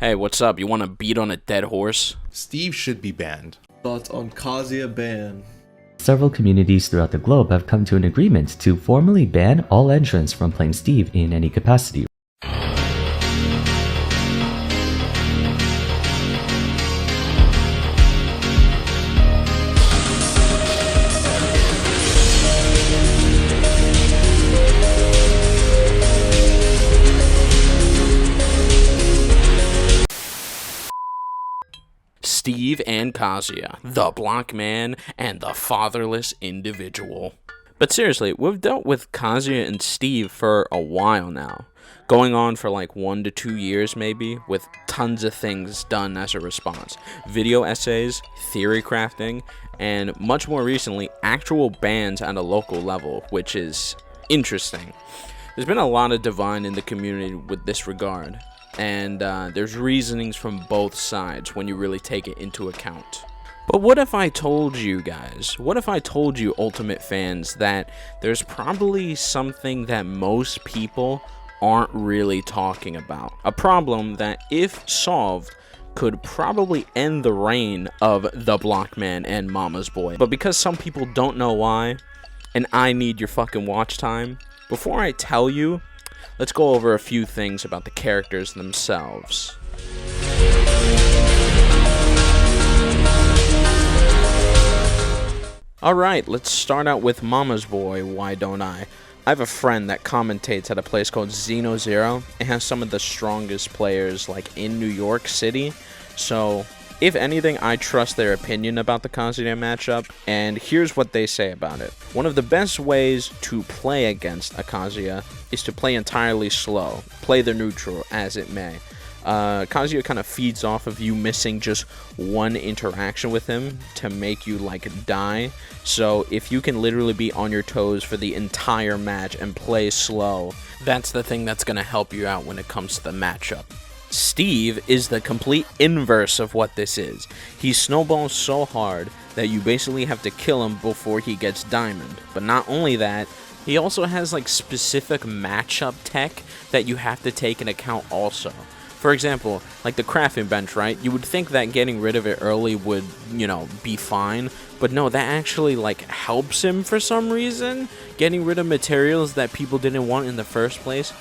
Hey, what's up? You want to beat on a dead horse? Steve should be banned. Thoughts on Kazuya ban? Several communities throughout the globe have come to an agreement to formally ban all entrants from playing Steve in any capacity. Steve and Kazuya, the block man and the fatherless individual. But seriously, we've dealt with Kazuya and Steve for a while now. Going on for like 1 to 2 years maybe, with tons of things done as a response. Video essays, theory crafting, and much more recently, actual bans at a local level, which is interesting. There's been a lot of divine in the community with this regard. And there's reasonings from both sides when you really take it into account. But what if I told you guys, what if I told you Ultimate fans that there's probably something that most people aren't really talking about? A problem that, if solved, could probably end the reign of the Blockman and Mama's Boy. But because some people don't know why, and I need your fucking watch time, before I tell you, let's go over a few things about the characters themselves. Alright, let's start out with Mama's Boy, Why Don't I? I have a friend that commentates at a place called Xeno Zero. It has some of the strongest players like in New York City. So, if anything, I trust their opinion about the Kazuya matchup, and here's what they say about it. One of the best ways to play against a Kazuya is to play entirely slow. Play the neutral as it may. Kazuya kind of feeds off of you missing just one interaction with him to make you like die. So if you can literally be on your toes for the entire match and play slow, that's the thing that's going to help you out when it comes to the matchup. Steve is the complete inverse of what this is. He snowballs so hard that you basically have to kill him before he gets diamond. But not only that, he also has like specific matchup tech that you have to take into account also. For example, like the crafting bench, right? You would think that getting rid of it early would, be fine. But no, that actually like helps him for some reason. Getting rid of materials that people didn't want in the first place.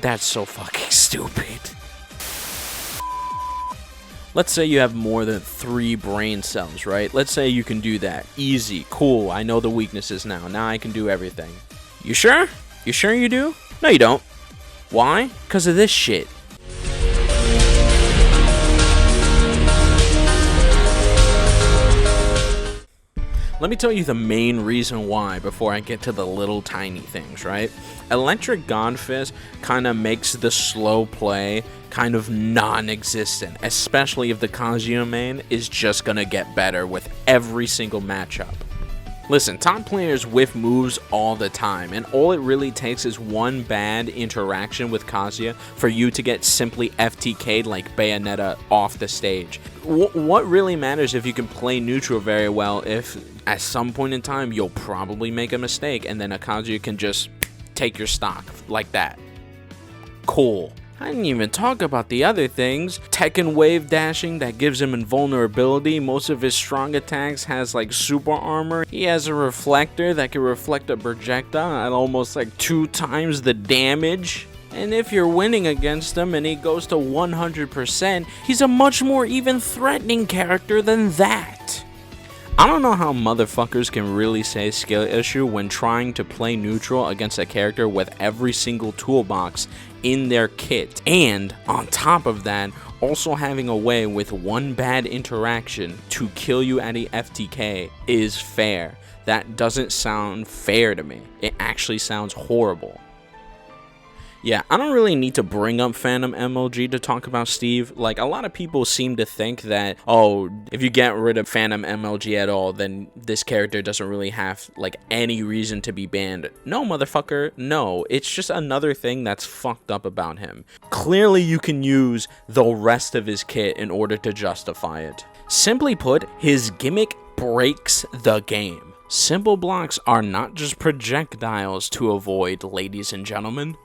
That's so fucking stupid. Let's say you have more than 3 brain cells, right? Let's say you can do that. Easy, cool, I know the weaknesses now. Now I can do everything. You sure? You sure you do? No, you don't. Why? Because of this shit. Let me tell you the main reason why before I get to the little tiny things, right? Electric Godfist kind of makes the slow play kind of non-existent, especially if the Kazuya main is just gonna get better with every single matchup. Listen, top players whiff moves all the time, and all it really takes is one bad interaction with Kazuya for you to get simply FTK'd like Bayonetta off the stage. What really matters if you can play neutral very well if at some point in time you'll probably make a mistake and then a Kazuya can just take your stock like that. Cool. I didn't even talk about the other things. Tekken wave dashing that gives him invulnerability. Most of his strong attacks has like super armor. He has a reflector that can reflect a projectile at almost like 2 times the damage. And if you're winning against him and he goes to 100%, he's a much more even threatening character than that. I don't know how motherfuckers can really say skill issue when trying to play neutral against a character with every single toolbox in their kit. And on top of that, also having a way with one bad interaction to kill you at a FTK is fair. That doesn't sound fair to me. It actually sounds horrible. Yeah, I don't really need to bring up Phantom MLG to talk about Steve. Like, a lot of people seem to think that, oh, if you get rid of Phantom MLG at all, then this character doesn't really have, like, any reason to be banned. No, motherfucker, no. It's just another thing that's fucked up about him. Clearly, you can use the rest of his kit in order to justify it. Simply put, his gimmick breaks the game. Simple blocks are not just projectiles to avoid, ladies and gentlemen.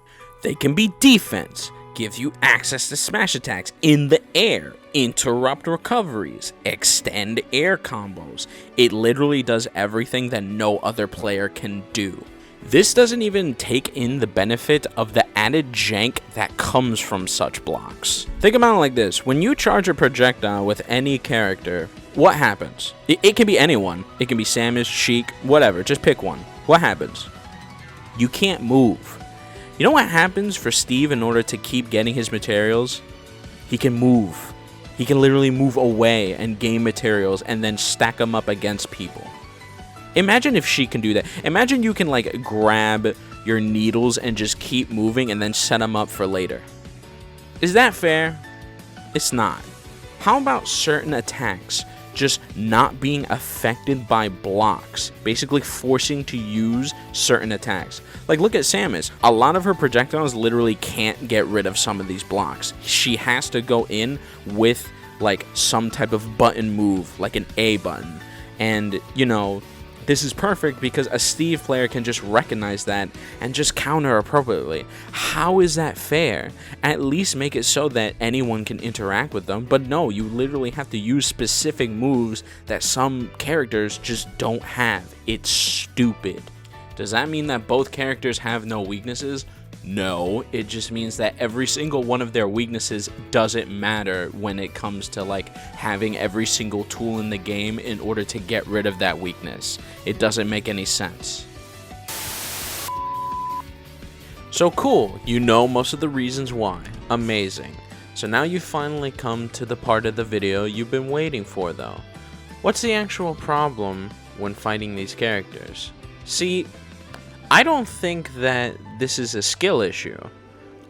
They can be defense, gives you access to smash attacks in the air, interrupt recoveries, extend air combos. It literally does everything that no other player can do. This doesn't even take in the benefit of the added jank that comes from such blocks. Think about it like this: when you charge a projectile with any character, what happens? It can be anyone. It can be Samus, Sheik, whatever. Just pick one. What happens? You can't move. You know what happens for Steve in order to keep getting his materials? He can move. He can literally move away and gain materials and then stack them up against people. Imagine if she can do that. Imagine you can like grab your needles and just keep moving and then set them up for later. Is that fair? It's not. How about certain attacks just not being affected by blocks, basically forcing to use certain attacks? Like, look at Samus. A lot of her projectiles literally can't get rid of some of these blocks. She has to go in with like some type of button move, like an A button. And, you know, this is perfect because a Steve player can just recognize that and just counter appropriately. How is that fair? At least make it so that anyone can interact with them. But no, you literally have to use specific moves that some characters just don't have. It's stupid. Does that mean that both characters have no weaknesses? No, it just means that every single one of their weaknesses doesn't matter when it comes to like having every single tool in the game in order to get rid of that weakness. It doesn't make any sense. So cool, you know most of the reasons why. Amazing. So now you finally come to the part of the video you've been waiting for though. What's the actual problem when fighting these characters? See, I don't think that this is a skill issue.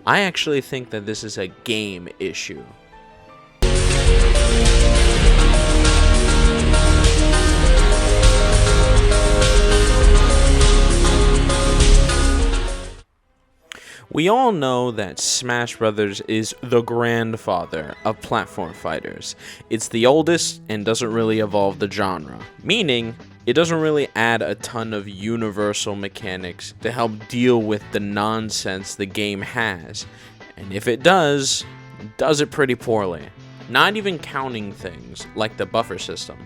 I actually think that this is a game issue. We all know that Smash Bros. Is the grandfather of platform fighters. It's the oldest and doesn't really evolve the genre, meaning it doesn't really add a ton of universal mechanics to help deal with the nonsense the game has. And if it does it pretty poorly. Not even counting things like the buffer system,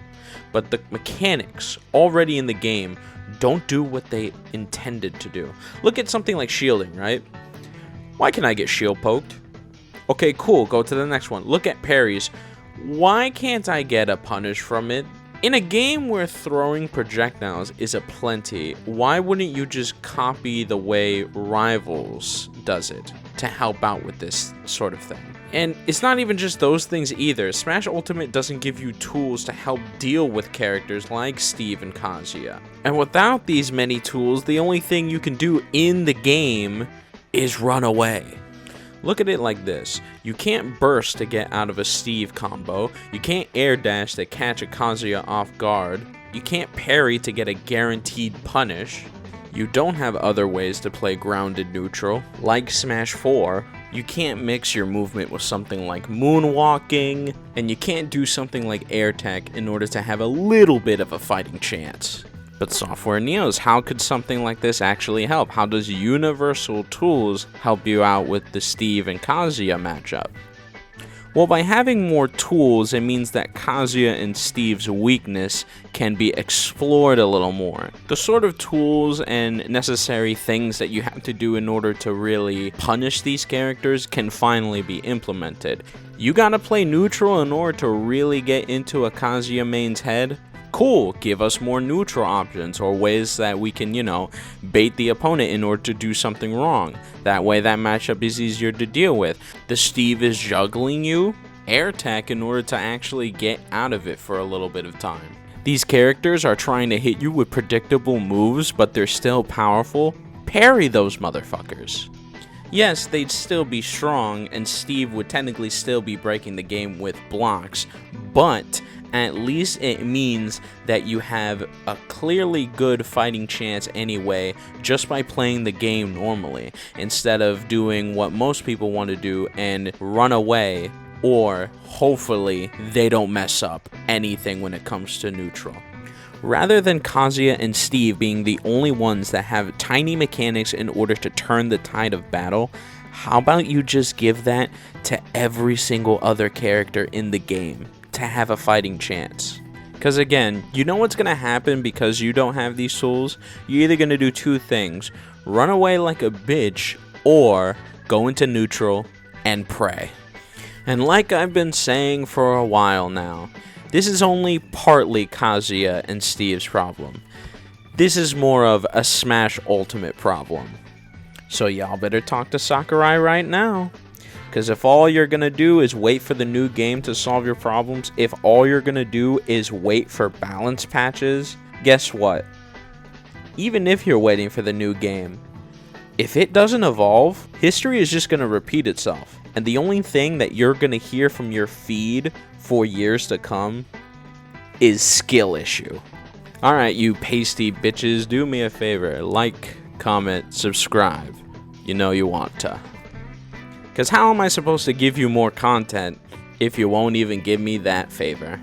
but the mechanics already in the game don't do what they intended to do. Look at something like shielding, right? Why can I get shield poked? Okay, cool, go to the next one. Look at parries. Why can't I get a punish from it? In a game where throwing projectiles is a plenty, why wouldn't you just copy the way Rivals does it to help out with this sort of thing? And it's not even just those things either. Smash Ultimate doesn't give you tools to help deal with characters like Steve and Kazuya. And without these many tools, the only thing you can do in the game is run away. Look at it like this. You can't burst to get out of a Steve combo. You can't air dash to catch a Kazuya off guard. You can't parry to get a guaranteed punish. You don't have other ways to play grounded neutral, like Smash 4. You can't mix your movement with something like moonwalking, and you can't do something like air tech in order to have a little bit of a fighting chance. But Software Neos, how could something like this actually help? How does universal tools help you out with the Steve and Kazuya matchup? Well, by having more tools, it means that Kazuya and Steve's weakness can be explored a little more. The sort of tools and necessary things that you have to do in order to really punish these characters can finally be implemented. You gotta play neutral in order to really get into a Kazuya main's head? Cool, give us more neutral options or ways that we can, bait the opponent in order to do something wrong. That way that matchup is easier to deal with. The Steve is juggling you, air tech in order to actually get out of it for a little bit of time. These characters are trying to hit you with predictable moves, but they're still powerful. Parry those motherfuckers. Yes, they'd still be strong, and Steve would technically still be breaking the game with blocks, but at least it means that you have a clearly good fighting chance anyway just by playing the game normally, instead of doing what most people want to do and run away, or hopefully they don't mess up anything when it comes to neutral. Rather than Kazuya and Steve being the only ones that have tiny mechanics in order to turn the tide of battle, How about you just give that to every single other character in the game to have a fighting chance? Because again, you know what's going to happen because you don't have these tools? You're either going to do two things. Run away like a bitch or go into neutral and pray. And like I've been saying for a while now, this is only partly Kazuya and Steve's problem. This is more of a Smash Ultimate problem. So y'all better talk to Sakurai right now. Because if all you're going to do is wait for the new game to solve your problems, if all you're going to do is wait for balance patches, guess what? Even if you're waiting for the new game, if it doesn't evolve, history is just going to repeat itself. And the only thing that you're going to hear from your feed for years to come is skill issue. Alright, you pasty bitches, do me a favor. Like, comment, subscribe. You know you want to. Because how am I supposed to give you more content if you won't even give me that favor?